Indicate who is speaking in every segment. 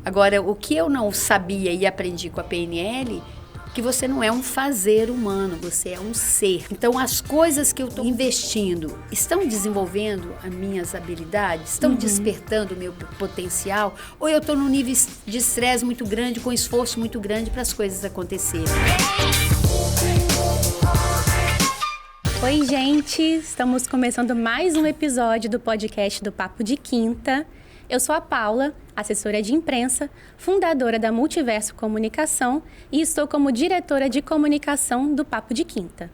Speaker 1: Agora, o que eu não sabia e aprendi com a PNL, que você não é um fazer humano, você é um ser. Então, as coisas que eu estou investindo estão desenvolvendo as minhas habilidades? Estão despertando o meu potencial? Ou eu estou num nível de estresse muito grande, com esforço muito grande para as coisas acontecerem?
Speaker 2: Oi, gente! Estamos começando mais um episódio do podcast do Papo de Quinta. Eu sou a Paula, assessora de imprensa, fundadora da Multiverso Comunicação e estou como diretora de comunicação do Papo de Quinta.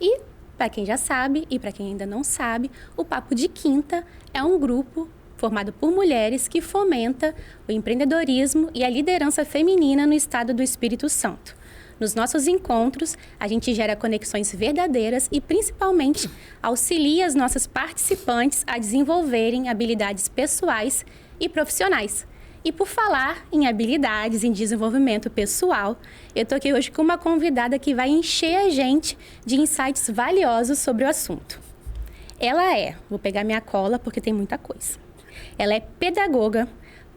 Speaker 2: E, para quem já sabe e para quem ainda não sabe, o Papo de Quinta é um grupo formado por mulheres que fomenta o empreendedorismo e a liderança feminina no estado do Espírito Santo. Nos nossos encontros, a gente gera conexões verdadeiras e, principalmente, auxilia as nossas participantes a desenvolverem habilidades pessoais e profissionais. E por falar em habilidades, em desenvolvimento pessoal, eu estou aqui hoje com uma convidada que vai encher a gente de insights valiosos sobre o assunto. Vou pegar minha cola porque tem muita coisa. Ela é pedagoga,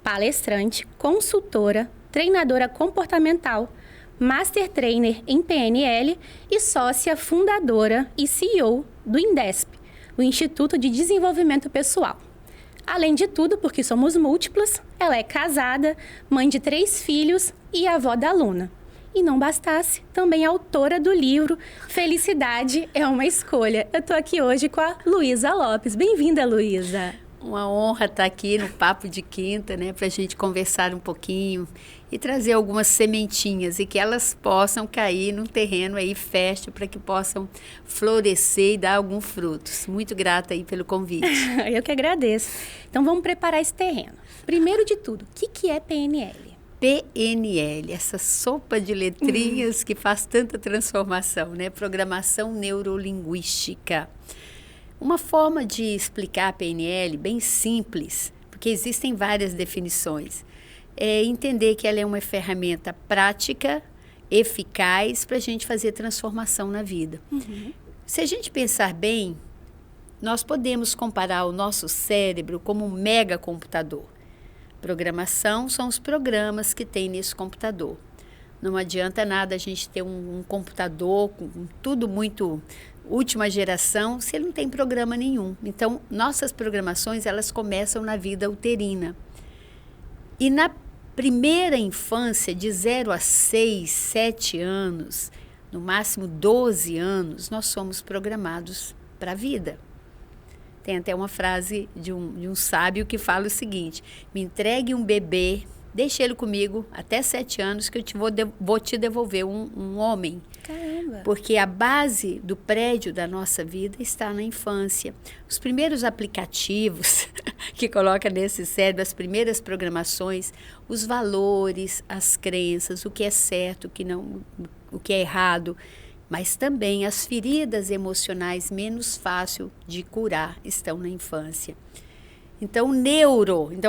Speaker 2: palestrante, consultora, treinadora comportamental, Master Trainer em PNL e sócia fundadora e CEO do INDESP, o Instituto de Desenvolvimento Pessoal. Além de tudo, porque somos múltiplas, ela é casada, mãe de 3 filhos e avó da Luna. E não bastasse, também é autora do livro Felicidade é uma Escolha. Eu estou aqui hoje com a Luísa Lopes. Bem-vinda, Luísa.
Speaker 1: Uma honra estar aqui no Papo de Quinta, né, para a gente conversar um pouquinho e trazer algumas sementinhas e que elas possam cair num terreno aí fértil para que possam florescer e dar alguns frutos. Muito grata aí pelo convite.
Speaker 2: Eu que agradeço. Então vamos preparar esse terreno. Primeiro de tudo, o que é PNL?
Speaker 1: PNL, essa sopa de letrinhas que faz tanta transformação, né? Programação Neurolinguística. Uma forma de explicar a PNL bem simples, porque existem várias definições, é entender que ela é uma ferramenta prática, eficaz para a gente fazer transformação na vida. Se a gente pensar bem, nós podemos comparar o nosso cérebro como um mega computador. Programação são os programas que tem nesse computador. Não adianta nada a gente ter um computador com tudo muito última geração se ele não tem programa nenhum. Então, nossas programações, elas começam na vida uterina. E na primeira infância, de 0 a 6, 7 anos, no máximo 12 anos, nós somos programados para a vida. Tem até uma frase de um sábio que fala o seguinte: me entregue um bebê, deixe ele comigo até 7 anos que eu vou te devolver um homem.
Speaker 2: Caramba!
Speaker 1: Porque a base do prédio da nossa vida está na infância. Os primeiros aplicativos que coloca nesse cérebro, as primeiras programações, os valores, as crenças, o que é certo, o que é errado, mas também as feridas emocionais menos fácil de curar estão na infância. Então,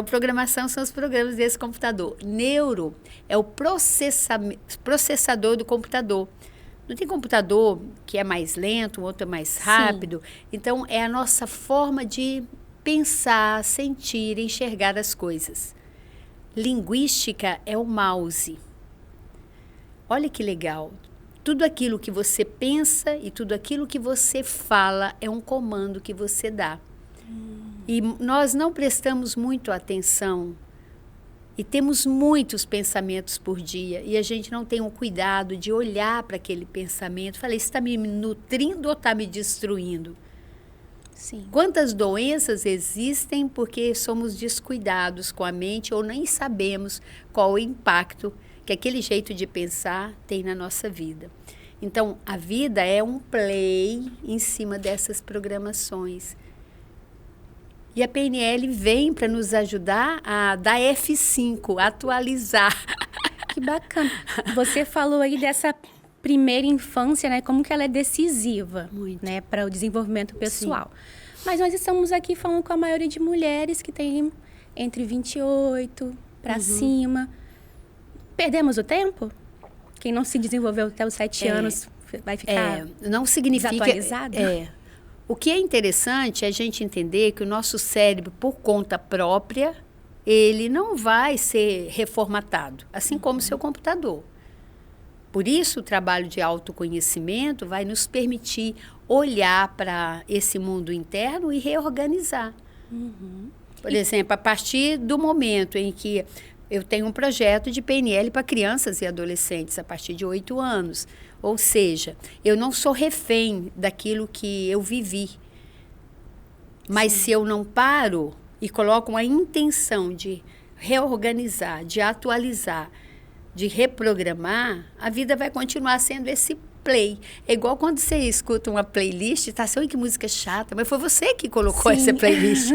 Speaker 1: programação são os programas desse computador. Neuro é o processador do computador. Não tem computador que é mais lento, o outro é mais rápido. Sim. Então, é a nossa forma de pensar, sentir, enxergar as coisas. Linguística é o mouse. Olha que legal. Tudo aquilo que você pensa e tudo aquilo que você fala é um comando que você dá. E nós não prestamos muito atenção e temos muitos pensamentos por dia e a gente não tem o cuidado de olhar para aquele pensamento. Falei, está me nutrindo ou está me destruindo?
Speaker 2: Sim.
Speaker 1: Quantas doenças existem porque somos descuidados com a mente ou nem sabemos qual o impacto que aquele jeito de pensar tem na nossa vida. Então, a vida é um play em cima dessas programações. E a PNL vem para nos ajudar a dar F5, atualizar.
Speaker 2: Que bacana. Você falou aí dessa primeira infância, né? Como que ela é decisiva, né, para o desenvolvimento pessoal. Sim. Mas nós estamos aqui falando com a maioria de mulheres que têm entre 28 para cima. Perdemos o tempo? Quem não se desenvolveu até os 7 anos vai ficar
Speaker 1: não significa,
Speaker 2: desatualizado?
Speaker 1: O que é interessante é a gente entender que o nosso cérebro, por conta própria, ele não vai ser reformatado, assim como o seu computador. Por isso, o trabalho de autoconhecimento vai nos permitir olhar para esse mundo interno e reorganizar. Por exemplo, a partir do momento em que eu tenho um projeto de PNL para crianças e adolescentes a partir de 8 anos. Ou seja, eu não sou refém daquilo que eu vivi. Mas se eu não paro e coloco uma intenção de reorganizar, de atualizar, de reprogramar, a vida vai continuar sendo esse play. É igual quando você escuta uma playlist, tá assim, que música chata, mas foi você que colocou essa playlist.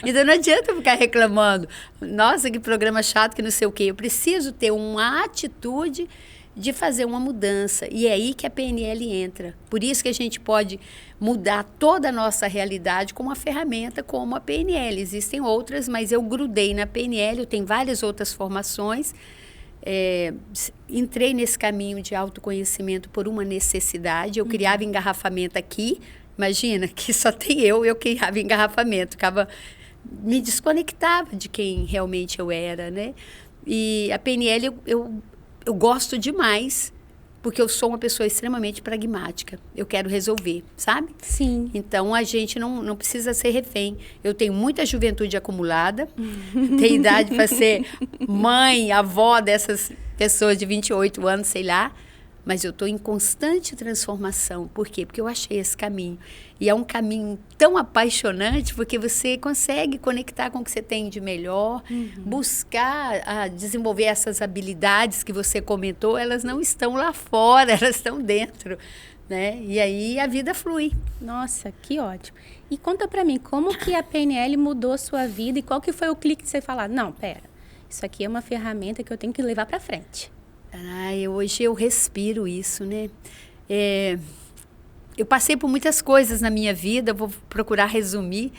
Speaker 1: Então não adianta ficar reclamando. Nossa, que programa chato, que não sei o quê. Eu preciso ter uma atitude de fazer uma mudança. E é aí que a PNL entra. Por isso que a gente pode mudar toda a nossa realidade com uma ferramenta como a PNL. Existem outras, mas eu grudei na PNL, eu tenho várias outras formações. Entrei nesse caminho de autoconhecimento por uma necessidade. Eu criava engarrafamento aqui. Imagina que só tem eu criava engarrafamento. Me desconectava de quem realmente eu era, né? E a PNL eu gosto demais, porque eu sou uma pessoa extremamente pragmática. Eu quero resolver, sabe?
Speaker 2: Sim.
Speaker 1: Então, a gente não precisa ser refém. Eu tenho muita juventude acumulada, tenho idade para ser mãe, avó dessas pessoas de 28 anos, sei lá, mas eu estou em constante transformação. Por quê? Porque eu achei esse caminho. E é um caminho tão apaixonante, porque você consegue conectar com o que você tem de melhor, buscar desenvolver essas habilidades que você comentou, elas não estão lá fora, elas estão dentro, né? E aí a vida flui.
Speaker 2: Nossa, que ótimo. E conta pra mim, como que a PNL mudou a sua vida e qual que foi o clique de você falar, não, pera, isso aqui é uma ferramenta que eu tenho que levar pra frente?
Speaker 1: Hoje eu respiro isso, né? Eu passei por muitas coisas na minha vida, vou procurar resumir.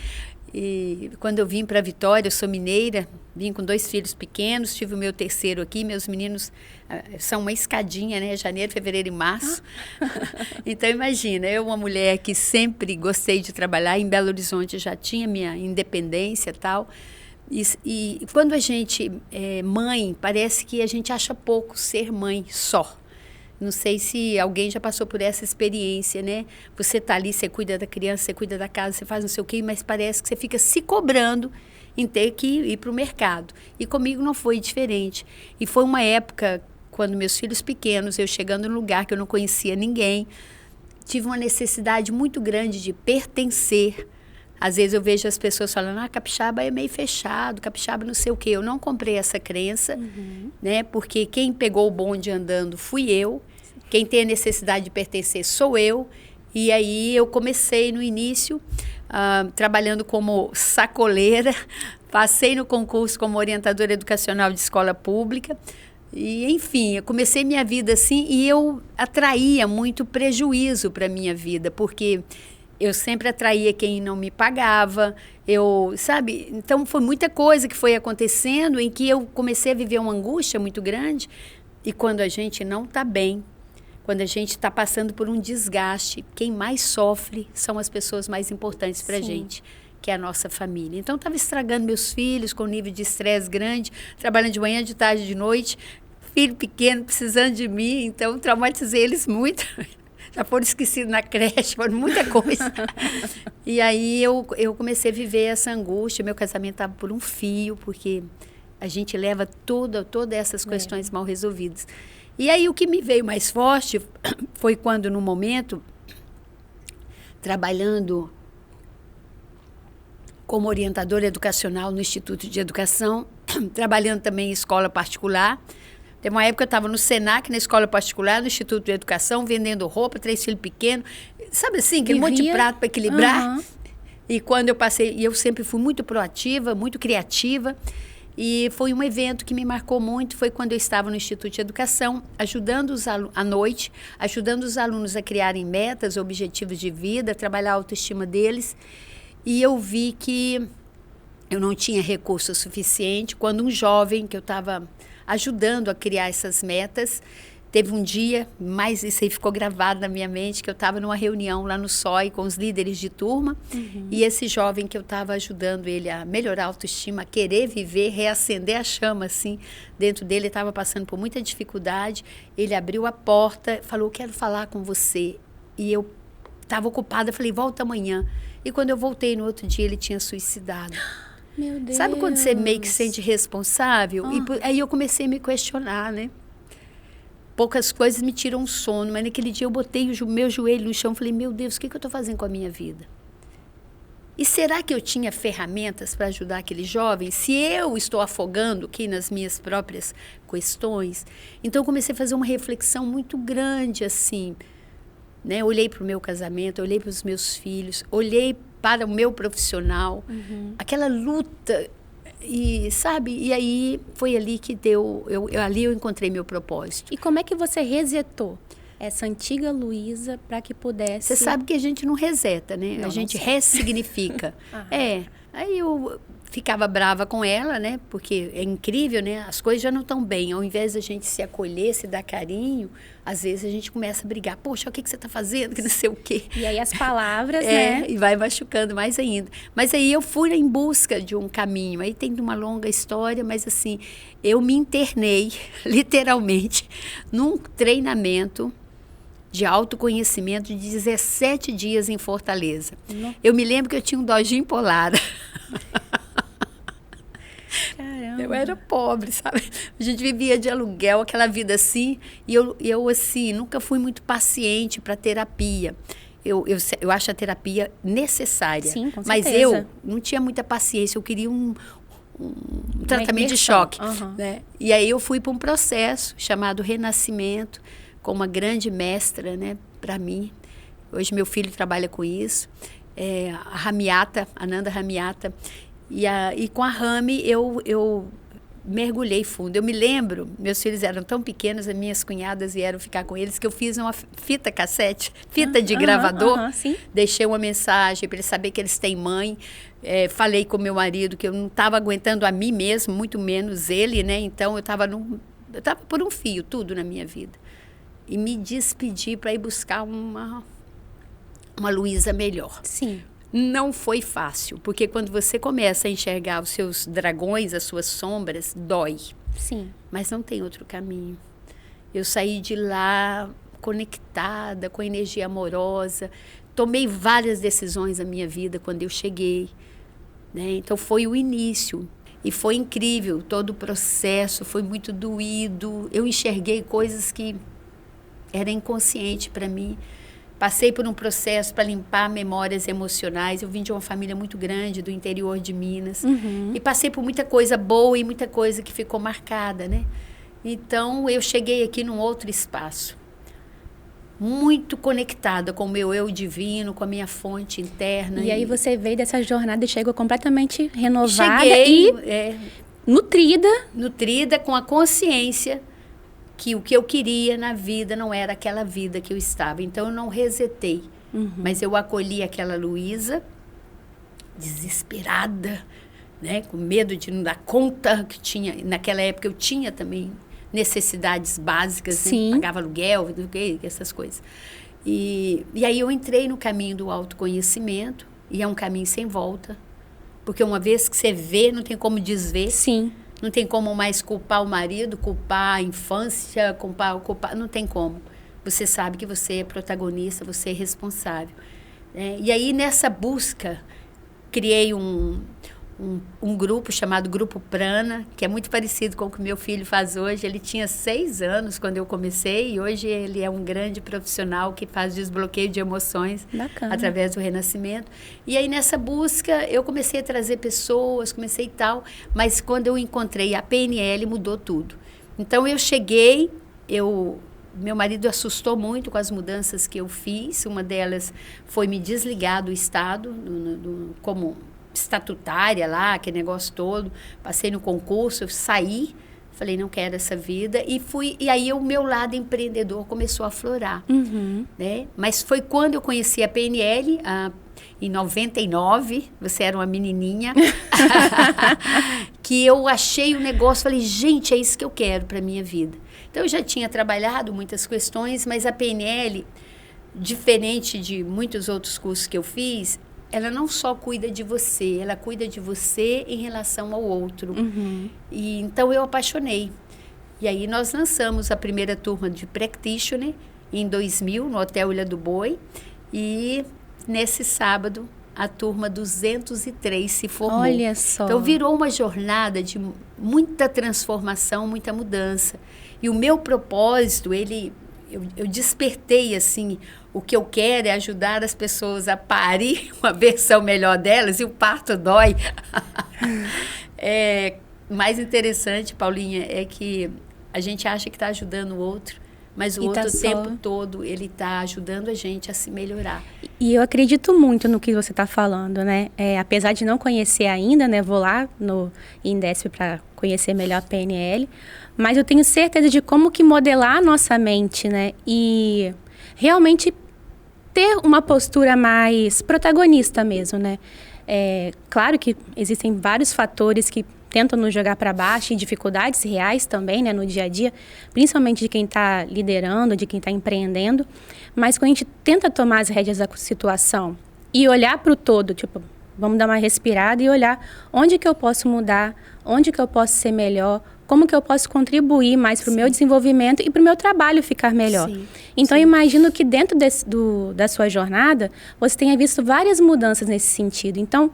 Speaker 1: E quando eu vim para Vitória, eu sou mineira, vim com 2 filhos pequenos, tive o meu terceiro aqui, meus meninos são uma escadinha, né? Janeiro, fevereiro e março. Então, imagina, eu uma mulher que sempre gostei de trabalhar, em Belo Horizonte já tinha minha independência e tal. E quando a gente é mãe, parece que a gente acha pouco ser mãe só. Não sei se alguém já passou por essa experiência, né? Você tá ali, você cuida da criança, você cuida da casa, você faz não sei o quê, mas parece que você fica se cobrando em ter que ir para o mercado. E comigo não foi diferente. E foi uma época, quando meus filhos pequenos, eu chegando num lugar que eu não conhecia ninguém, tive uma necessidade muito grande de pertencer. Às vezes eu vejo as pessoas falando, capixaba é meio fechado, capixaba não sei o quê. Eu não comprei essa crença, né? Porque quem pegou o bonde andando fui eu. Quem tem a necessidade de pertencer sou eu. E aí eu comecei no início trabalhando como sacoleira. Passei no concurso como orientadora educacional de escola pública. E, enfim, eu comecei minha vida assim e eu atraía muito prejuízo para a minha vida, porque eu sempre atraía quem não me pagava, sabe? Então, foi muita coisa que foi acontecendo em que eu comecei a viver uma angústia muito grande. E quando a gente não está bem, quando a gente está passando por um desgaste, quem mais sofre são as pessoas mais importantes para a gente, que é a nossa família. Então, estava estragando meus filhos com um nível de estresse grande, trabalhando de manhã, de tarde, de noite, filho pequeno precisando de mim, então traumatizei eles muito. Já foram esquecidos na creche, foram muita coisa. E aí eu comecei a viver essa angústia. Meu casamento estava por um fio, porque a gente leva todas essas questões mal resolvidas. E aí o que me veio mais forte foi quando, no momento, trabalhando como orientadora educacional no Instituto de Educação, trabalhando também em escola particular. Teve uma época que eu estava no Senac, na escola particular, no Instituto de Educação, vendendo roupa, 3 filhos pequenos. Sabe assim, aquele monte de prato para equilibrar. E quando eu passei, e eu sempre fui muito proativa, muito criativa. E foi um evento que me marcou muito, foi quando eu estava no Instituto de Educação, ajudando à noite, ajudando os alunos a criarem metas, objetivos de vida, trabalhar a autoestima deles. E eu vi que eu não tinha recurso suficiente, quando um jovem que eu estava ajudando a criar essas metas, Teve um dia, mas isso aí ficou gravado na minha mente, que eu estava numa reunião lá no SOI com os líderes de turma, e esse jovem que eu estava ajudando ele a melhorar a autoestima, a querer viver, reacender a chama, assim, dentro dele, estava passando por muita dificuldade, ele abriu a porta, falou, quero falar com você, e eu estava ocupada, falei, volta amanhã, e quando eu voltei no outro dia, ele tinha suicidado.
Speaker 2: Meu Deus.
Speaker 1: Sabe quando você meio que se sente responsável? E aí eu comecei a me questionar, né? Poucas coisas me tiram sono, mas naquele dia eu botei o meu joelho no chão e falei, meu Deus, o que eu estou fazendo com a minha vida? E será que eu tinha ferramentas para ajudar aquele jovem? Se eu estou afogando aqui nas minhas próprias questões? Então eu comecei a fazer uma reflexão muito grande, assim, né? Olhei para o meu casamento, olhei para os meus filhos, olhei para o meu profissional, aquela luta. E, sabe, e aí foi ali que deu, ali eu encontrei meu propósito.
Speaker 2: E como é que você resetou essa antiga Luísa para que pudesse...
Speaker 1: Você sabe que a gente não reseta, né?
Speaker 2: Não,
Speaker 1: a gente
Speaker 2: não sei.
Speaker 1: ressignifica. Aí eu ficava brava com ela, né? Porque é incrível, né? As coisas já não estão bem. Ao invés da gente se acolher, se dar carinho, às vezes a gente começa a brigar. Poxa, o que você está fazendo? Que não sei o quê.
Speaker 2: E aí as palavras, né?
Speaker 1: E vai machucando mais ainda. Mas aí eu fui em busca de um caminho. Aí tem uma longa história, mas assim, eu me internei, literalmente, num treinamento de autoconhecimento de 17 dias em Fortaleza. Eu me lembro que eu tinha um dojinho polar.
Speaker 2: Caramba.
Speaker 1: Eu era pobre, sabe? A gente vivia de aluguel, aquela vida assim, e eu assim, nunca fui muito paciente para terapia. Eu acho a terapia necessária.
Speaker 2: Sim, com
Speaker 1: mas
Speaker 2: certeza.
Speaker 1: eu não tinha muita paciência, eu queria um tratamento de choque. Né? E aí eu fui para um processo chamado Renascimento, com uma grande mestra, né, para mim. Hoje meu filho trabalha com isso, a Ramiata, Ananda Ramiata. E com a Rami eu mergulhei fundo. Eu me lembro, meus filhos eram tão pequenos, as minhas cunhadas vieram ficar com eles, que eu fiz uma fita cassete, fita de gravador.
Speaker 2: Sim.
Speaker 1: Deixei uma mensagem para eles saberem que eles têm mãe. Falei com meu marido que eu não estava aguentando a mim mesmo, muito menos ele, né? Então eu estava por um fio, tudo na minha vida. E me despedi para ir buscar uma Luísa melhor.
Speaker 2: Sim.
Speaker 1: Não foi fácil, porque quando você começa a enxergar os seus dragões, as suas sombras, dói.
Speaker 2: Sim.
Speaker 1: Mas não tem outro caminho. Eu saí de lá conectada, com energia amorosa. Tomei várias decisões na minha vida quando eu cheguei. Né? Então foi o início. E foi incrível, todo o processo foi muito doído. Eu enxerguei coisas que era inconsciente para mim. Passei por um processo para limpar memórias emocionais. Eu vim de uma família muito grande, do interior de Minas. E passei por muita coisa boa e muita coisa que ficou marcada, né? Então, eu cheguei aqui num outro espaço. Muito conectada com o meu eu divino, com a minha fonte interna.
Speaker 2: E aí você veio dessa jornada e chegou completamente renovada
Speaker 1: nutrida com a consciência que o que eu queria na vida não era aquela vida que eu estava. Então, eu não resetei. Mas eu acolhi aquela Luísa, desesperada, né? Com medo de não dar conta que tinha. Naquela época, eu tinha também necessidades básicas.
Speaker 2: Sim.
Speaker 1: Né? Pagava aluguel, essas coisas. E aí eu entrei no caminho do autoconhecimento, e é um caminho sem volta. Porque uma vez que você vê, não tem como desver.
Speaker 2: Sim.
Speaker 1: Não tem como mais culpar o marido, culpar a infância, culpar, não tem como. Você sabe que você é protagonista, você é responsável. Né? E aí, nessa busca, criei um grupo chamado Grupo Prana, que é muito parecido com o que meu filho faz hoje. Ele tinha 6 anos quando eu comecei, e hoje ele é um grande profissional que faz desbloqueio de emoções.
Speaker 2: Bacana.
Speaker 1: Através do Renascimento. E aí, nessa busca, eu comecei a trazer pessoas, comecei e tal, mas quando eu encontrei a PNL, mudou tudo. Então, eu cheguei, meu marido assustou muito com as mudanças que eu fiz. Uma delas foi me desligar do Estado, como estatutária lá, aquele negócio todo. Passei no concurso, eu saí, falei, não quero essa vida. E aí o meu lado empreendedor começou a aflorar. Né? Mas foi quando eu conheci a PNL, em 99, você era uma menininha, que eu achei o negócio, falei, gente, é isso que eu quero para a minha vida. Então, eu já tinha trabalhado muitas questões, mas a PNL, diferente de muitos outros cursos que eu fiz, ela não só cuida de você, ela cuida de você em relação ao outro. E então, eu apaixonei. E aí, nós lançamos a primeira turma de Practitioner em 2000, no Hotel Ilha do Boi. E nesse sábado, a turma 203 se formou.
Speaker 2: Olha só.
Speaker 1: Então, virou uma jornada de muita transformação, muita mudança. E o meu propósito, eu despertei, assim, o que eu quero é ajudar as pessoas a parir uma versão melhor delas, e o parto dói. Mais interessante, Paulinha, é que a gente acha que está ajudando o outro, mas o outro, o tempo todo, ele está ajudando a gente a se melhorar.
Speaker 2: E eu acredito muito no que você está falando, né? Apesar de não conhecer ainda, né? Vou lá no Indesp para conhecer melhor a PNL, mas eu tenho certeza de como que modelar a nossa mente, né? E realmente ter uma postura mais protagonista mesmo, né? Claro que existem vários fatores que tentam nos jogar para baixo, e dificuldades reais também, né, no dia a dia, principalmente de quem está liderando, de quem está empreendendo. Mas quando a gente tenta tomar as rédeas da situação e olhar para o todo, tipo, vamos dar uma respirada e olhar onde que eu posso mudar, onde que eu posso ser melhor, como que eu posso contribuir mais para o meu desenvolvimento e para o meu trabalho ficar melhor. Sim. Então, eu imagino que dentro da sua jornada, você tenha visto várias mudanças nesse sentido. Então,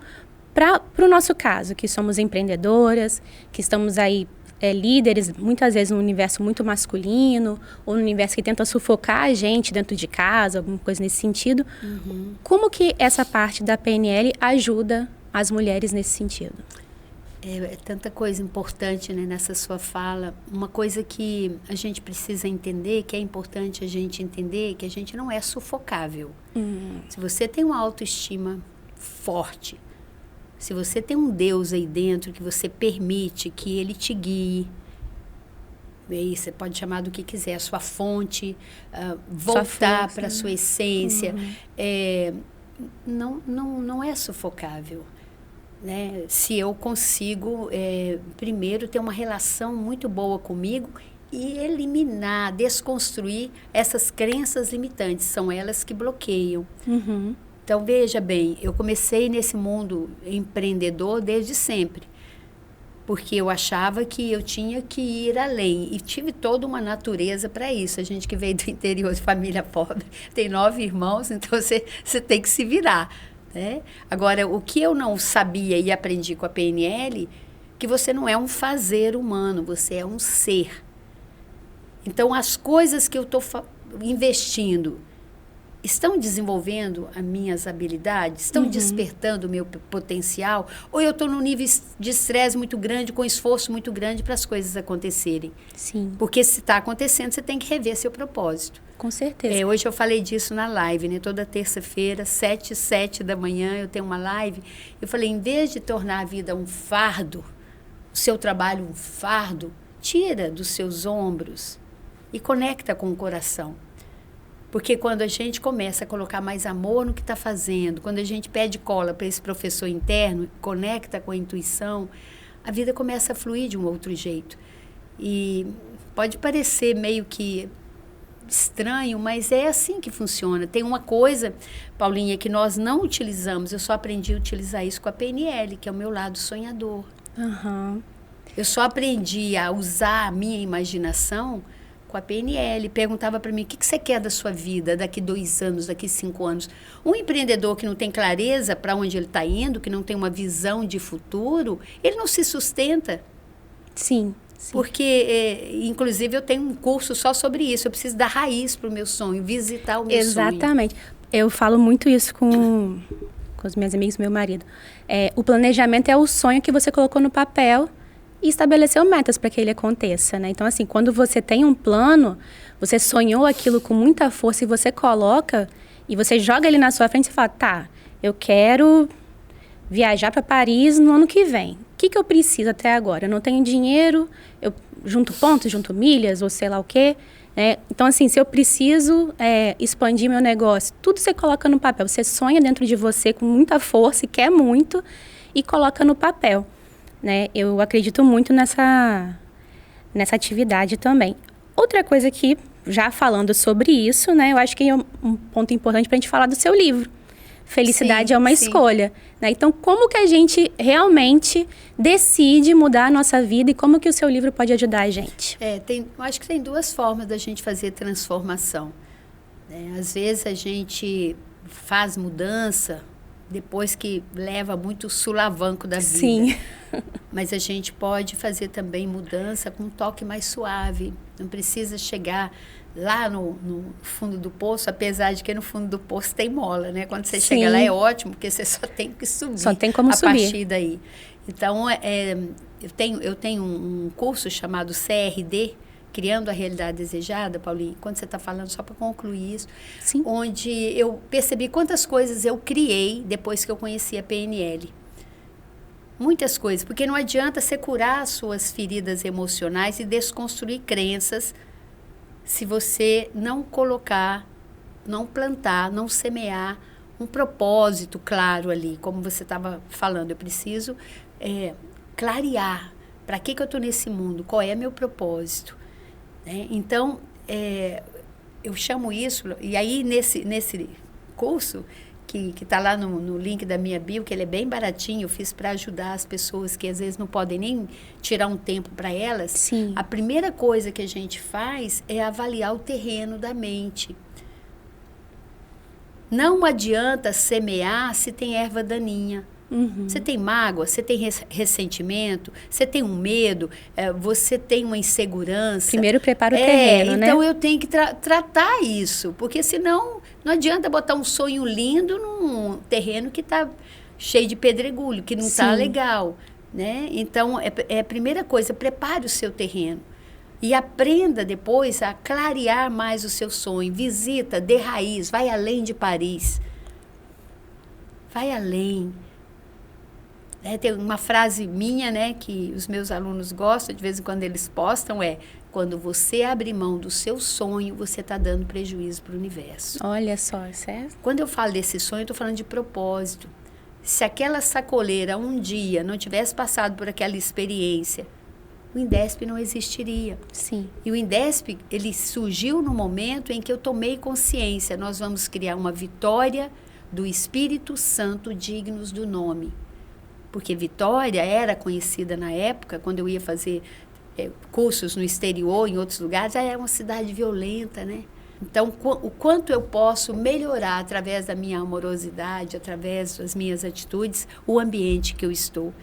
Speaker 2: para o nosso caso, que somos empreendedoras, que estamos aí líderes, muitas vezes num universo muito masculino, ou num universo que tenta sufocar a gente dentro de casa, alguma coisa nesse sentido, como que essa parte da PNL ajuda as mulheres nesse sentido?
Speaker 1: É tanta coisa importante, né, nessa sua fala. Uma coisa que a gente precisa entender, que é importante a gente entender, que a gente não é sufocável. Se você tem uma autoestima forte, se você tem um Deus aí dentro que você permite que Ele te guie, aí você pode chamar do que quiser, a sua fonte, voltar para a sua essência, não é sufocável. Né? Se eu consigo, primeiro, ter uma relação muito boa comigo e eliminar, desconstruir essas crenças limitantes, são elas que bloqueiam. Então, veja bem, eu comecei nesse mundo empreendedor desde sempre, porque eu achava que eu tinha que ir além, e tive toda uma natureza para isso. A gente que veio do interior de família pobre, tem 9 irmãos, então você tem que se virar. Né? Agora, o que eu não sabia e aprendi com a PNL, que você não é um fazer humano, você é um ser. Então, as coisas que eu estou investindo estão desenvolvendo as minhas habilidades? Estão despertando o meu potencial? Ou eu estou num nível de estresse muito grande, com esforço muito grande para as coisas acontecerem?
Speaker 2: Sim.
Speaker 1: Porque se está acontecendo, você tem que rever seu propósito.
Speaker 2: Com certeza.
Speaker 1: Hoje eu falei disso na live, né? Toda terça-feira, 7 da manhã, eu tenho uma live. Eu falei, em vez de tornar a vida um fardo, o seu trabalho um fardo, tira dos seus ombros e conecta com o coração. Porque quando a gente começa a colocar mais amor no que está fazendo, quando a gente pede cola para esse professor interno, conecta com a intuição, a vida começa a fluir de um outro jeito. E pode parecer meio que estranho, mas é assim que funciona. Tem uma coisa, Paulinha, que nós não utilizamos, eu só aprendi a utilizar isso com a PNL, que é o meu lado sonhador. Eu só aprendi a usar a minha imaginação com a PNL. Perguntava para mim, o que você quer da sua vida daqui 2 anos, daqui 5 anos? Um empreendedor que não tem clareza para onde ele está indo, que não tem uma visão de futuro, ele não se sustenta.
Speaker 2: Sim.
Speaker 1: Porque, inclusive, eu tenho um curso só sobre isso. Eu preciso dar raiz para o meu sonho, visitar o meu sonho.
Speaker 2: Exatamente. Eu falo muito isso com os meus amigos, meu marido. O planejamento é o sonho que você colocou no papel e estabeleceu metas para que ele aconteça, né? Então, assim, quando você tem um plano, você sonhou aquilo com muita força e você coloca e você joga ele na sua frente e fala, tá, eu quero viajar para Paris no ano que vem. O que eu preciso até agora? Eu não tenho dinheiro, eu junto pontos, junto milhas ou sei lá o quê. Né? Então, assim, se eu preciso expandir meu negócio, tudo você coloca no papel. Você sonha dentro de você com muita força e quer muito e coloca no papel. né? Eu acredito muito nessa atividade também. Outra coisa que, já falando sobre isso, né? Eu acho que é um ponto importante para a gente falar do seu livro. Felicidade é uma escolha, né? Então, como que a gente realmente decide mudar a nossa vida e como que o seu livro pode ajudar a gente?
Speaker 1: Eu acho que tem duas formas da gente fazer transformação. Às vezes a gente faz mudança depois que leva muito sulavanco da vida.
Speaker 2: Sim.
Speaker 1: Mas a gente pode fazer também mudança com um toque mais suave. Não precisa chegar lá no fundo do poço, apesar de que no fundo do poço tem mola, né? Quando você chega lá é ótimo, porque você só tem que subir.
Speaker 2: Só tem como subir.
Speaker 1: A partir daí. Então, eu tenho um curso chamado CRD, Criando a Realidade Desejada, Paulinho, quando você está falando, só para concluir isso,
Speaker 2: Sim.
Speaker 1: Onde eu percebi quantas coisas eu criei depois que eu conheci a PNL. Muitas coisas, porque não adianta você curar as suas feridas emocionais e desconstruir crenças se você não colocar, não plantar, não semear um propósito claro ali, como você estava falando. Eu preciso clarear para que eu estou nesse mundo, qual é meu propósito. Né? Então, eu chamo isso, e aí nesse curso, que está lá no link da minha bio, que ele é bem baratinho, eu fiz para ajudar as pessoas que às vezes não podem nem tirar um tempo para elas.
Speaker 2: Sim.
Speaker 1: A primeira coisa que a gente faz é avaliar o terreno da mente. Não adianta semear se tem erva daninha.
Speaker 2: Uhum.
Speaker 1: Você tem mágoa, você tem ressentimento, você tem um medo, você tem uma insegurança.
Speaker 2: Primeiro prepara o terreno, né?
Speaker 1: Então eu tenho que tratar isso, porque senão não adianta botar um sonho lindo num terreno que está cheio de pedregulho, que não está legal. Né? Então, a primeira coisa, prepare o seu terreno. E aprenda depois a clarear mais o seu sonho. Visita, dê raiz, vai além de Paris. Vai além. Tem uma frase minha, né, que os meus alunos gostam, de vez em quando eles postam, quando você abre mão do seu sonho, você está dando prejuízo para o universo.
Speaker 2: Olha só, isso é...
Speaker 1: Quando eu falo desse sonho, eu estou falando de propósito. Se aquela sacoleira um dia não tivesse passado por aquela experiência, o Indesp não existiria.
Speaker 2: Sim.
Speaker 1: E o Indesp, ele surgiu no momento em que eu tomei consciência. Nós vamos criar uma vitória do Espírito Santo dignos do nome. Porque Vitória era conhecida na época, quando eu ia fazer cursos no exterior, em outros lugares, já era uma cidade violenta, né? Então, o quanto eu posso melhorar através da minha amorosidade, através das minhas atitudes, o ambiente que eu estou.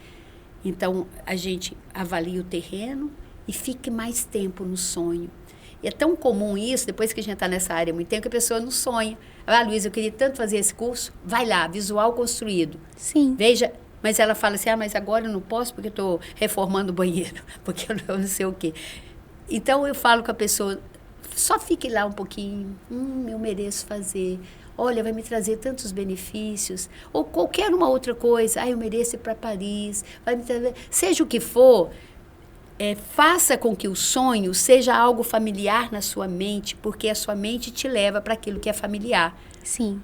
Speaker 1: Então, a gente avalia o terreno e fique mais tempo no sonho. E é tão comum isso, depois que a gente está nessa área há muito tempo, que a pessoa não sonha. Luísa, eu queria tanto fazer esse curso. Vai lá, visual construído.
Speaker 2: Sim.
Speaker 1: Veja, mas ela fala assim, mas agora eu não posso porque eu estou reformando o banheiro, porque eu não sei o quê. Então, eu falo com a pessoa, só fique lá um pouquinho, eu mereço fazer. Olha, vai me trazer tantos benefícios. Ou qualquer uma outra coisa. Eu mereço ir para Paris. Vai me trazer... Seja o que for, faça com que o sonho seja algo familiar na sua mente, porque a sua mente te leva para aquilo que é familiar.
Speaker 2: Sim.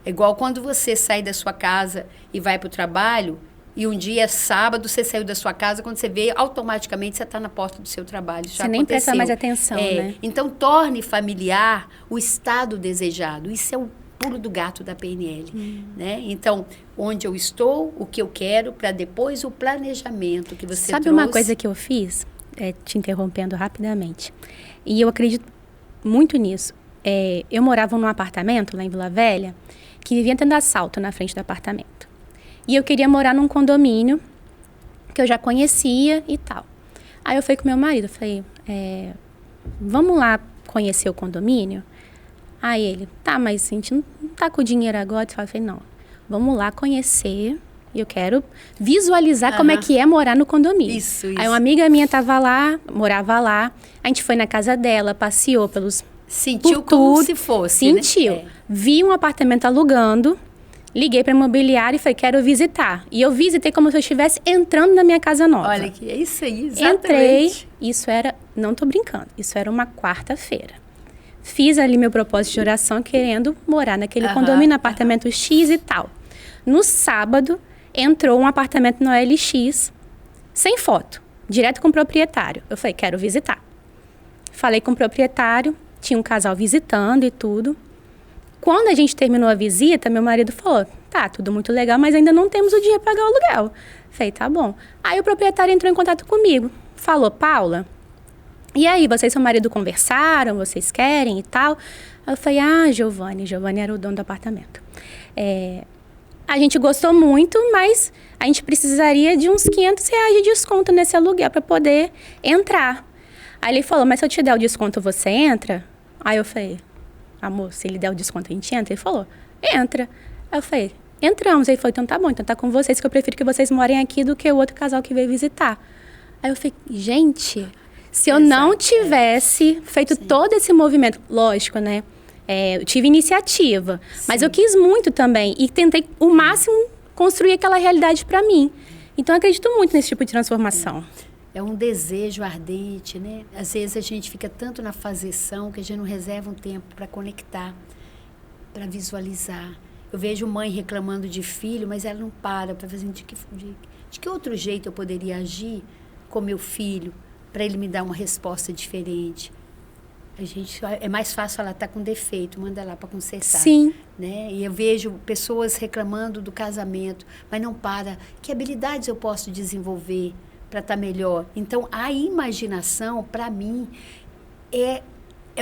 Speaker 1: É igual quando você sai da sua casa e vai para o trabalho, e um dia, sábado, você saiu da sua casa, quando você vê, automaticamente você está na porta do seu trabalho. Isso
Speaker 2: você nem presta mais atenção, né?
Speaker 1: Então, torne familiar o estado desejado. Isso é o pulo do gato da PNL. Né? Então, onde eu estou, o que eu quero, para depois o planejamento que você
Speaker 2: Sabe
Speaker 1: trouxe.
Speaker 2: Uma coisa que eu fiz, te interrompendo rapidamente, e eu acredito muito nisso. Eu morava num apartamento lá em Vila Velha, que vivia tendo assalto na frente do apartamento. E eu queria morar num condomínio que eu já conhecia e tal. Aí eu fui com meu marido, falei, vamos lá conhecer o condomínio? Aí ele, tá, mas a gente não tá com o dinheiro agora. Eu falei, não, vamos lá conhecer. E eu quero visualizar como é que é morar no condomínio.
Speaker 1: Isso.
Speaker 2: Aí uma amiga minha tava lá, morava lá. A gente foi na casa dela, passeou pelos...
Speaker 1: Sentiu como se fosse,
Speaker 2: Sentiu.
Speaker 1: Né?
Speaker 2: Vi um apartamento alugando, liguei para a imobiliária e falei, quero visitar. E eu visitei como se eu estivesse entrando na minha casa nova.
Speaker 1: Olha, que é isso aí, exatamente.
Speaker 2: Entrei, isso era, não tô brincando, isso era uma quarta-feira. Fiz ali meu propósito de oração, querendo morar naquele condomínio, no apartamento X e tal. No sábado, entrou um apartamento no OLX sem foto, direto com o proprietário. Eu falei, quero visitar. Falei com o proprietário, tinha um casal visitando e tudo. Quando a gente terminou a visita, meu marido falou, tá, tudo muito legal, mas ainda não temos o dinheiro para pagar o aluguel. Falei, tá bom. Aí o proprietário entrou em contato comigo, falou, Paula, e aí, vocês e seu marido conversaram, vocês querem e tal? Aí eu falei, Giovanni era o dono do apartamento. A gente gostou muito, mas a gente precisaria de uns R$500 de desconto nesse aluguel para poder entrar. Aí ele falou, mas se eu te der o desconto, você entra? Aí eu falei, amor, se ele der o desconto, a gente entra? Ele falou, entra. Aí eu falei, entramos. Aí ele falou, então tá bom, então tá com vocês, que eu prefiro que vocês morem aqui do que o outro casal que veio visitar. Aí eu falei, gente, se eu não tivesse feito todo esse movimento, lógico, né? Eu tive iniciativa, mas eu quis muito também e tentei o máximo construir aquela realidade para mim. Então eu acredito muito nesse tipo de transformação.
Speaker 1: É um desejo ardente, né? Às vezes a gente fica tanto na fazeção que a gente não reserva um tempo para conectar, para visualizar. Eu vejo mãe reclamando de filho, mas ela não para fazer de que outro jeito eu poderia agir com meu filho para ele me dar uma resposta diferente. É mais fácil falar, tá com defeito, manda lá para consertar.
Speaker 2: Sim.
Speaker 1: Né? E eu vejo pessoas reclamando do casamento, mas não para. Que habilidades eu posso desenvolver para estar melhor? Então, a imaginação, para mim, é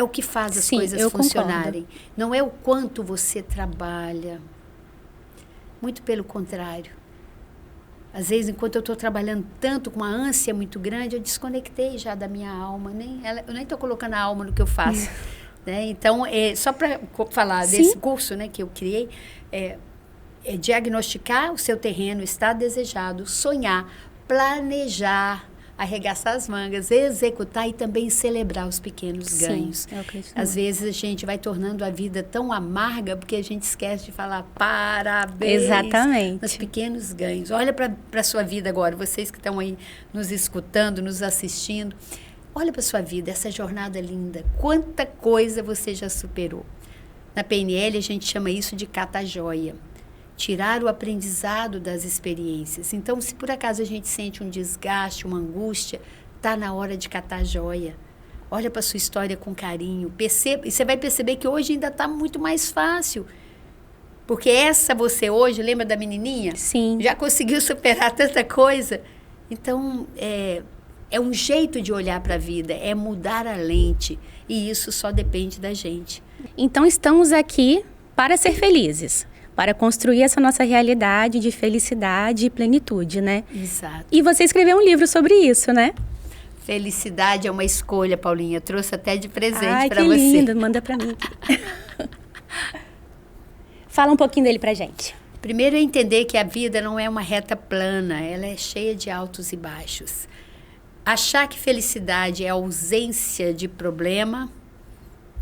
Speaker 1: o que faz as coisas funcionarem.
Speaker 2: Concordo.
Speaker 1: Não é o quanto você trabalha. Muito pelo contrário. Às vezes, enquanto eu estou trabalhando tanto, com uma ânsia muito grande, eu desconectei já da minha alma. Eu nem estou colocando a alma no que eu faço. Né? Então, só para falar desse curso, né, que eu criei, é diagnosticar o seu terreno, estar desejado, sonhar, planejar, arregaçar as mangas, executar e também celebrar os pequenos ganhos. Às vezes a gente vai tornando a vida tão amarga porque a gente esquece de falar parabéns.
Speaker 2: Exatamente.
Speaker 1: Nos pequenos ganhos. Olha para a sua vida agora, vocês que estão aí nos escutando, nos assistindo. Olha para a sua vida, essa jornada linda. Quanta coisa você já superou. Na PNL a gente chama isso de cata-joia. Tirar o aprendizado das experiências. Então, se por acaso a gente sente um desgaste, uma angústia, está na hora de catar a joia. Olha para a sua história com carinho. Perceba, e você vai perceber que hoje ainda está muito mais fácil. Porque você hoje, lembra da menininha?
Speaker 2: Sim.
Speaker 1: Já conseguiu superar tanta coisa. Então, é um jeito de olhar para a vida, é mudar a lente. E isso só depende da gente.
Speaker 2: Então, estamos aqui para ser felizes. Para construir essa nossa realidade de felicidade e plenitude, né?
Speaker 1: Exato.
Speaker 2: E você escreveu um livro sobre isso, né?
Speaker 1: Felicidade é uma escolha, Paulinha. Eu trouxe até de presente para você.
Speaker 2: Ai, que lindo. Manda para mim. Fala um pouquinho dele pra gente.
Speaker 1: Primeiro é entender que a vida não é uma reta plana. Ela é cheia de altos e baixos. Achar que felicidade é ausência de problema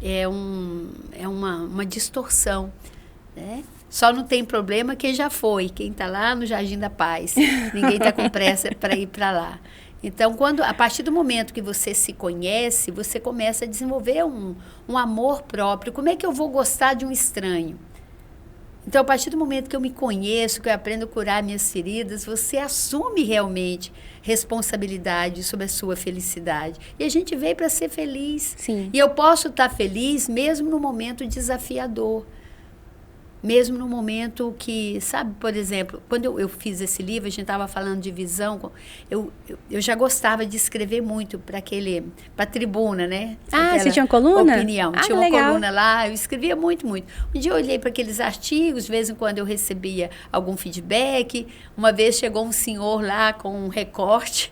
Speaker 1: é uma distorção, né? Só não tem problema quem já foi, quem está lá no Jardim da Paz. Ninguém está com pressa para ir para lá. Então, a partir do momento que você se conhece, você começa a desenvolver um amor próprio. Como é que eu vou gostar de um estranho? Então, a partir do momento que eu me conheço, que eu aprendo a curar minhas feridas, você assume realmente responsabilidade sobre a sua felicidade. E a gente veio para ser feliz.
Speaker 2: Sim.
Speaker 1: E eu posso estar feliz mesmo no momento desafiador. Mesmo no momento que, sabe, por exemplo, quando eu fiz esse livro, a gente estava falando de visão, eu já gostava de escrever muito para a tribuna, né?
Speaker 2: Você tinha uma coluna?
Speaker 1: Opinião. Tinha uma coluna lá, eu escrevia muito, muito. Um dia eu olhei para aqueles artigos, de vez em quando eu recebia algum feedback. Uma vez chegou um senhor lá com um recorte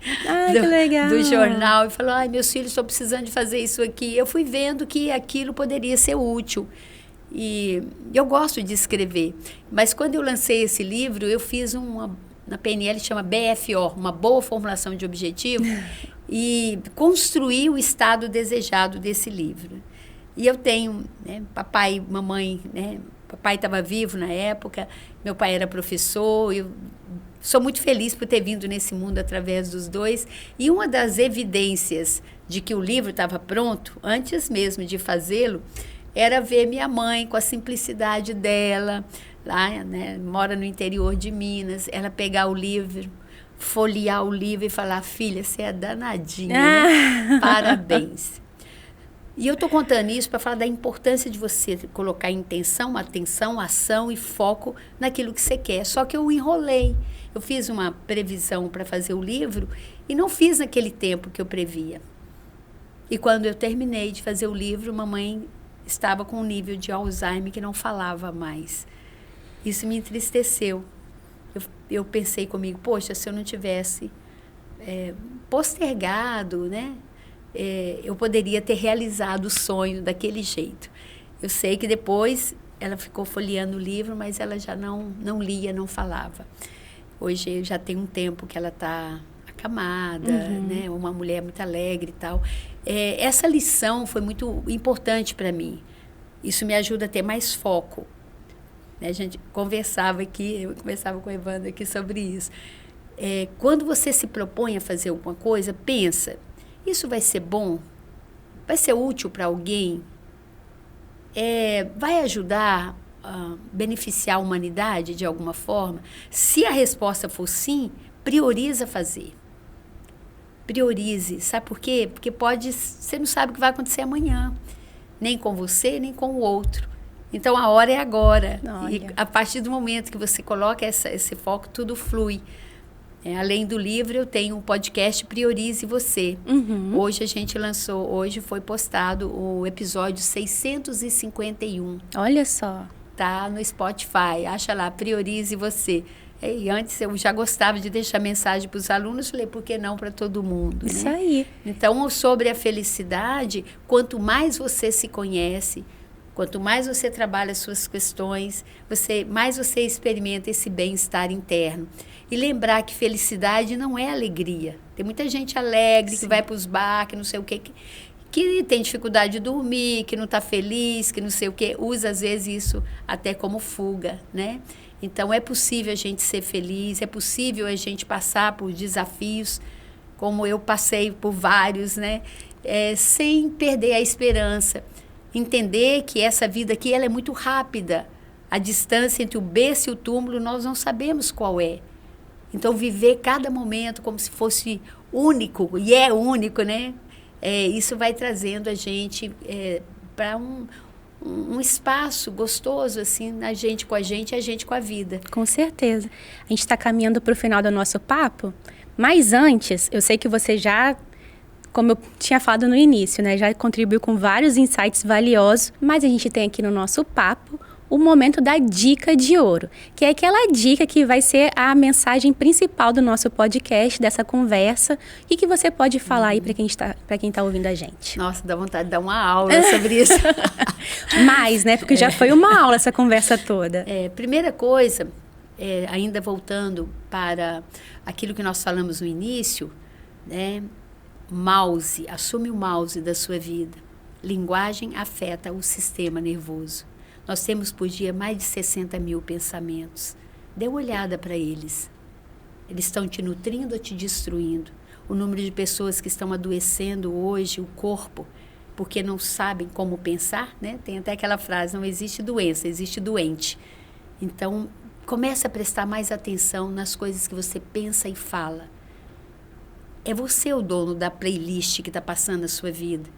Speaker 1: do jornal e falou, meus filhos estão precisando de fazer isso aqui. Eu fui vendo que aquilo poderia ser útil. E eu gosto de escrever, mas quando eu lancei esse livro, eu fiz na PNL chama BFO, uma boa formulação de objetivo, e construí o estado desejado desse livro. E eu tenho, né, papai e mamãe, né, papai estava vivo na época, meu pai era professor, eu sou muito feliz por ter vindo nesse mundo através dos dois, e uma das evidências de que o livro estava pronto, antes mesmo de fazê-lo, era ver minha mãe com a simplicidade dela, lá, né, mora no interior de Minas, ela pegar o livro, folhear o livro e falar, filha, você é danadinha, né? Parabéns. E eu estou contando isso para falar da importância de você colocar intenção, atenção, ação e foco naquilo que você quer. Só que eu enrolei. Eu fiz uma previsão para fazer o livro e não fiz naquele tempo que eu previa. E quando eu terminei de fazer o livro, mamãe estava com um nível de Alzheimer que não falava mais. Isso me entristeceu. Eu pensei comigo, poxa, se eu não tivesse postergado, né? Eu poderia ter realizado o sonho daquele jeito. Eu sei que depois ela ficou folheando o livro, mas ela já não lia, não falava. Hoje já tem um tempo que ela está acamada, né? Uma mulher muito alegre e tal. Essa lição foi muito importante para mim. Isso me ajuda a ter mais foco. A gente conversava aqui, eu conversava com o Evandro aqui sobre isso. Quando você se propõe a fazer alguma coisa, pensa, isso vai ser bom? Vai ser útil para alguém? Vai ajudar a beneficiar a humanidade de alguma forma? Se a resposta for sim, prioriza fazer. Priorize. Sabe por quê? Porque você não sabe o que vai acontecer amanhã. Nem com você, nem com o outro. Então, a hora é agora. Olha. E a partir do momento que você coloca esse foco, tudo flui. Além do livro, eu tenho um podcast Priorize Você. Hoje a gente lançou, hoje foi postado o episódio 651.
Speaker 2: Olha só.
Speaker 1: Tá no Spotify, acha lá, Priorize Você. E antes eu já gostava de deixar mensagem para os alunos, falei, por que não para todo mundo?
Speaker 2: Isso,
Speaker 1: né?
Speaker 2: Aí.
Speaker 1: Então, sobre a felicidade, quanto mais você se conhece, quanto mais você trabalha as suas questões, mais você experimenta esse bem-estar interno. E lembrar que felicidade não é alegria. Tem muita gente alegre, que vai para os bar, que não sei o quê, que tem dificuldade de dormir, que não está feliz, que não sei o quê. Usa, às vezes, isso até como fuga, né? Então, é possível a gente ser feliz, é possível a gente passar por desafios, como eu passei por vários, né? Sem perder a esperança. Entender que essa vida aqui ela é muito rápida. A distância entre o berço e o túmulo, nós não sabemos qual é. Então, viver cada momento como se fosse único, e é único, né? Isso vai trazendo a gente para um espaço gostoso, assim, a gente com a gente e a gente com a vida.
Speaker 2: Com certeza. A gente está caminhando para o final do nosso papo, mas antes, eu sei que você já, como eu tinha falado no início, né, já contribuiu com vários insights valiosos, mas a gente tem aqui no nosso papo o momento da dica de ouro, que é aquela dica que vai ser a mensagem principal do nosso podcast, dessa conversa. O que você pode falar aí para quem está ouvindo a gente?
Speaker 1: Nossa, dá vontade de dar uma aula sobre isso.
Speaker 2: Mais, né? Porque já foi uma aula essa conversa toda.
Speaker 1: Primeira coisa, ainda voltando para aquilo que nós falamos no início, né? Assume o mouse da sua vida. Linguagem afeta o sistema nervoso. Nós temos por dia mais de 60 mil pensamentos. Dê uma olhada para eles. Eles estão te nutrindo ou te destruindo? O número de pessoas que estão adoecendo hoje, o corpo, porque não sabem como pensar, né? Tem até aquela frase, não existe doença, existe doente. Então, comece a prestar mais atenção nas coisas que você pensa e fala. É você o dono da playlist que está passando a sua vida.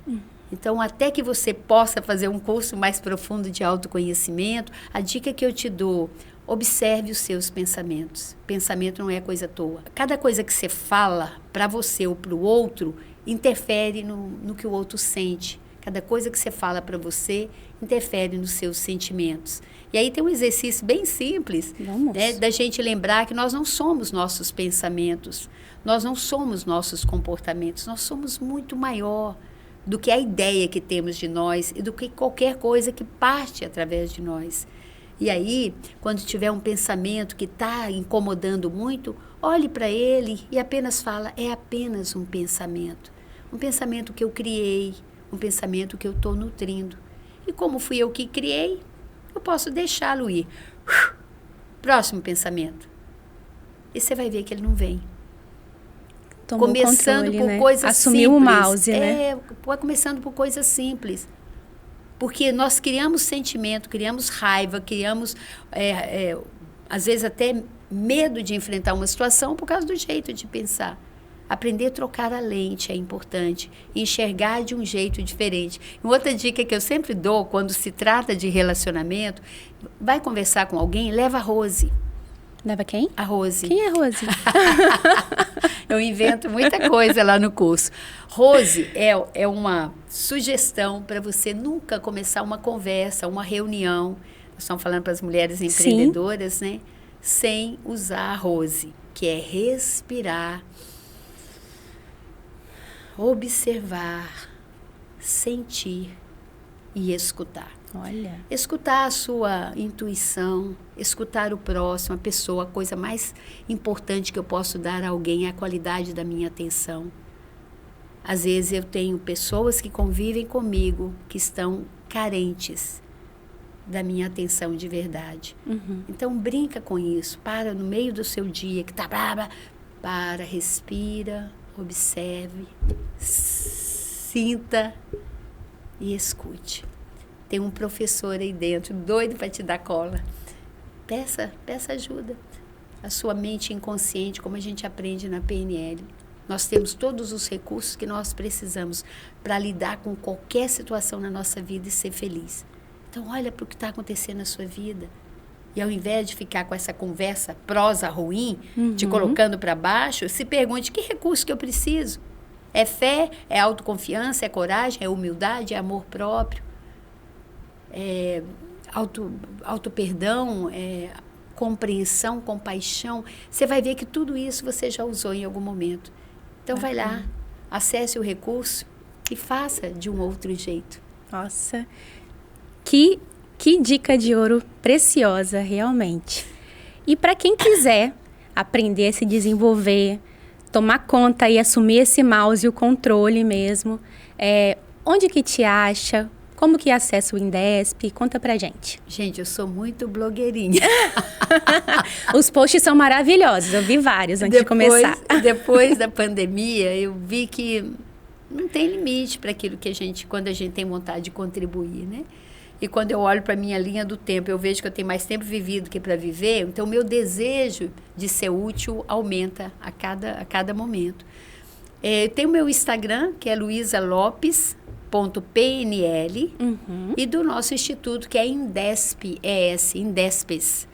Speaker 1: Então, até que você possa fazer um curso mais profundo de autoconhecimento, a dica que eu te dou, observe os seus pensamentos. Pensamento não é coisa à toa. Cada coisa que você fala para você ou para o outro, interfere no que o outro sente. Cada coisa que você fala para você, interfere nos seus sentimentos. E aí tem um exercício bem simples, né, da gente lembrar que nós não somos nossos pensamentos, nós não somos nossos comportamentos, nós somos muito maior do que a ideia que temos de nós e do que qualquer coisa que parte através de nós. E aí, quando tiver um pensamento que está incomodando muito, olhe para ele e apenas fala, é apenas um pensamento. Um pensamento que eu criei, um pensamento que eu estou nutrindo. E como fui eu que criei, eu posso deixá-lo ir. Próximo pensamento. E você vai ver que ele não vem.
Speaker 2: Tomou
Speaker 1: começando
Speaker 2: controle,
Speaker 1: por
Speaker 2: né?
Speaker 1: coisas
Speaker 2: Assumiu
Speaker 1: simples.
Speaker 2: O mouse, né?
Speaker 1: Começando por coisas simples. Porque nós criamos sentimento, criamos raiva, criamos, às vezes até medo de enfrentar uma situação por causa do jeito de pensar. Aprender a trocar a lente é importante, enxergar de um jeito diferente. Uma outra dica que eu sempre dou quando se trata de relacionamento, vai conversar com alguém, leva a Rose.
Speaker 2: Leva quem?
Speaker 1: A Rose.
Speaker 2: Quem é Rose?
Speaker 1: Eu invento muita coisa lá no curso. Rose é uma sugestão para você nunca começar uma conversa, uma reunião. Nós estamos falando para as mulheres empreendedoras, Sim. né? Sem usar a Rose, que é respirar, observar, sentir e escutar.
Speaker 2: Olha.
Speaker 1: Escutar a sua intuição, escutar o próximo, a pessoa. A coisa mais importante que eu posso dar a alguém é a qualidade da minha atenção. Às vezes eu tenho pessoas que convivem comigo que estão carentes da minha atenção de verdade.
Speaker 2: Uhum.
Speaker 1: Então brinca com isso, para no meio do seu dia que tá brava, para, respira, observe, sinta e escute. Tem um professor aí dentro, doido para te dar cola. Peça ajuda. A sua mente inconsciente, como a gente aprende na PNL. Nós temos todos os recursos que nós precisamos para lidar com qualquer situação na nossa vida e ser feliz. Então, olha para o que está acontecendo na sua vida. E ao invés de ficar com essa conversa prosa ruim, te colocando para baixo, se pergunte, que recurso que eu preciso? É fé? É autoconfiança? É coragem? É humildade? É amor próprio? É auto-perdão? É compreensão, compaixão? Você vai ver que tudo isso você já usou em algum momento. Então, vai lá, acesse o recurso e faça de um outro jeito.
Speaker 2: Nossa, que dica de ouro preciosa, realmente. E para quem quiser aprender a se desenvolver, tomar conta e assumir esse mouse e o controle mesmo, onde que te acha? Como que acessa o Indesp? Conta pra gente.
Speaker 1: Gente, eu sou muito blogueirinha.
Speaker 2: Os posts são maravilhosos, eu vi vários antes de começar.
Speaker 1: Depois da pandemia, eu vi que não tem limite para aquilo que quando a gente tem vontade de contribuir, né? E quando eu olho para a minha linha do tempo, eu vejo que eu tenho mais tempo vivido que para viver, então o meu desejo de ser útil aumenta a cada momento. Eu tenho o meu Instagram, que é luisalopes.pnl, e do nosso instituto, que é Indesp, Indespes,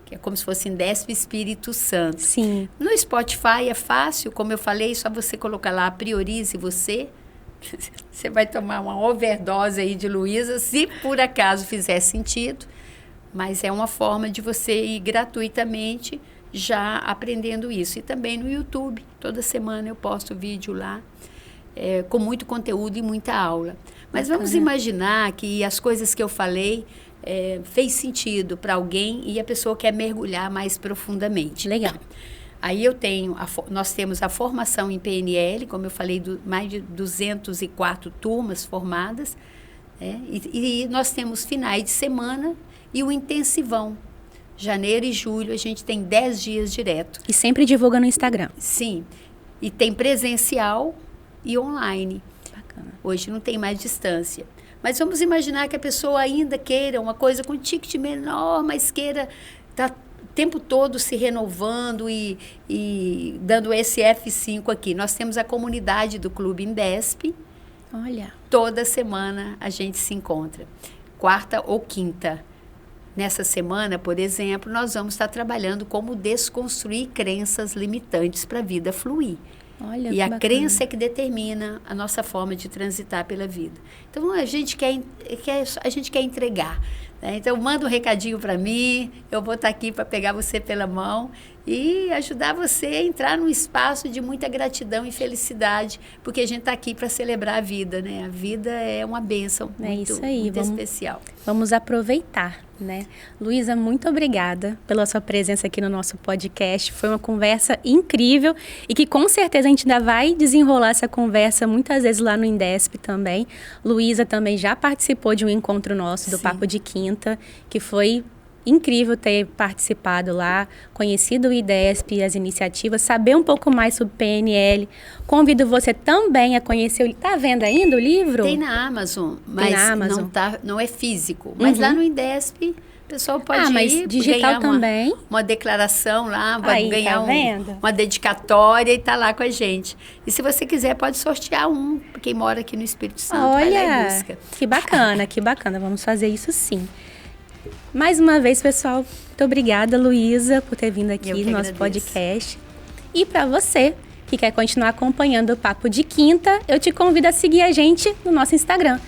Speaker 1: que é como se fosse Indesp Espírito Santo.
Speaker 2: Sim.
Speaker 1: No Spotify é fácil, como eu falei, só você colocar lá, priorize você. Você vai tomar uma overdose aí de Luísa, se por acaso fizer sentido, mas é uma forma de você ir gratuitamente já aprendendo isso. E também no YouTube, toda semana eu posto vídeo lá, com muito conteúdo e muita aula. Mas vamos imaginar que as coisas que eu falei fez sentido para alguém e a pessoa quer mergulhar mais profundamente.
Speaker 2: Legal.
Speaker 1: Aí nós temos a formação em PNL, como eu falei, mais de 204 turmas formadas, e nós temos finais de semana e o intensivão. Janeiro e julho a gente tem 10 dias direto.
Speaker 2: E sempre divulga no Instagram.
Speaker 1: Sim, e tem presencial e online.
Speaker 2: Bacana.
Speaker 1: Hoje não tem mais distância. Mas vamos imaginar que a pessoa ainda queira uma coisa com ticket menor, mas queira estar o tempo todo se renovando e dando esse F5 aqui. Nós temos a comunidade do Clube Indesp.
Speaker 2: Olha.
Speaker 1: Toda semana a gente se encontra, quarta ou quinta. Nessa semana, por exemplo, nós vamos estar trabalhando como desconstruir crenças limitantes para a vida fluir.
Speaker 2: Olha,
Speaker 1: e a
Speaker 2: bacana.
Speaker 1: crença é que determina a nossa forma de transitar pela vida. Então, a gente quer entregar. Né? Então, manda um recadinho para mim, eu vou estar aqui para pegar você pela mão e ajudar você a entrar num espaço de muita gratidão e felicidade, porque a gente está aqui para celebrar a vida, né? A vida é uma bênção muito especial.
Speaker 2: Vamos aproveitar, né? Luísa, muito obrigada pela sua presença aqui no nosso podcast. Foi uma conversa incrível e que com certeza a gente ainda vai desenrolar essa conversa muitas vezes lá no Indesp também. Luísa também já participou de um encontro nosso do Papo de Quinta, que foi incrível ter participado lá, conhecido o Indesp, as iniciativas, saber um pouco mais sobre PNL. Convido você também a conhecer. Está vendo ainda o livro?
Speaker 1: Tem na Amazon, mas
Speaker 2: Amazon.
Speaker 1: não é físico. Mas lá no Indesp O pessoal pode
Speaker 2: mas
Speaker 1: ir
Speaker 2: digital
Speaker 1: ganhar
Speaker 2: também.
Speaker 1: uma declaração lá, vai
Speaker 2: Aí,
Speaker 1: ganhar
Speaker 2: tá vendo?
Speaker 1: uma dedicatória e tá lá com a gente. E se você quiser, pode sortear quem mora aqui no Espírito Santo, vai lá e
Speaker 2: Olha,
Speaker 1: busca.
Speaker 2: que bacana, que bacana. Vamos fazer isso sim. Mais uma vez, pessoal, muito obrigada, Luísa, por ter vindo aqui no nosso podcast. E para você que quer continuar acompanhando o Papo de Quinta, eu te convido a seguir a gente no nosso Instagram,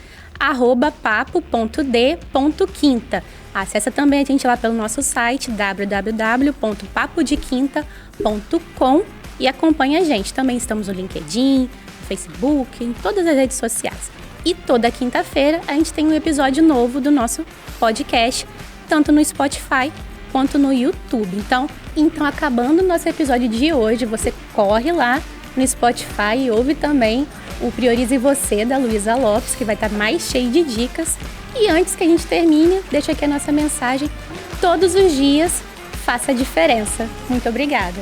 Speaker 2: @papo.d.quinta. Acessa também a gente lá pelo nosso site, www.papodequinta.com, e acompanha a gente. Também estamos no LinkedIn, no Facebook, em todas as redes sociais. E toda quinta-feira a gente tem um episódio novo do nosso podcast, tanto no Spotify quanto no YouTube. Então, acabando o nosso episódio de hoje, você corre lá no Spotify e ouve também o Priorize Você, da Luísa Lopes, que vai estar mais cheio de dicas. E antes que a gente termine, deixa aqui a nossa mensagem. Todos os dias, faça a diferença. Muito obrigada.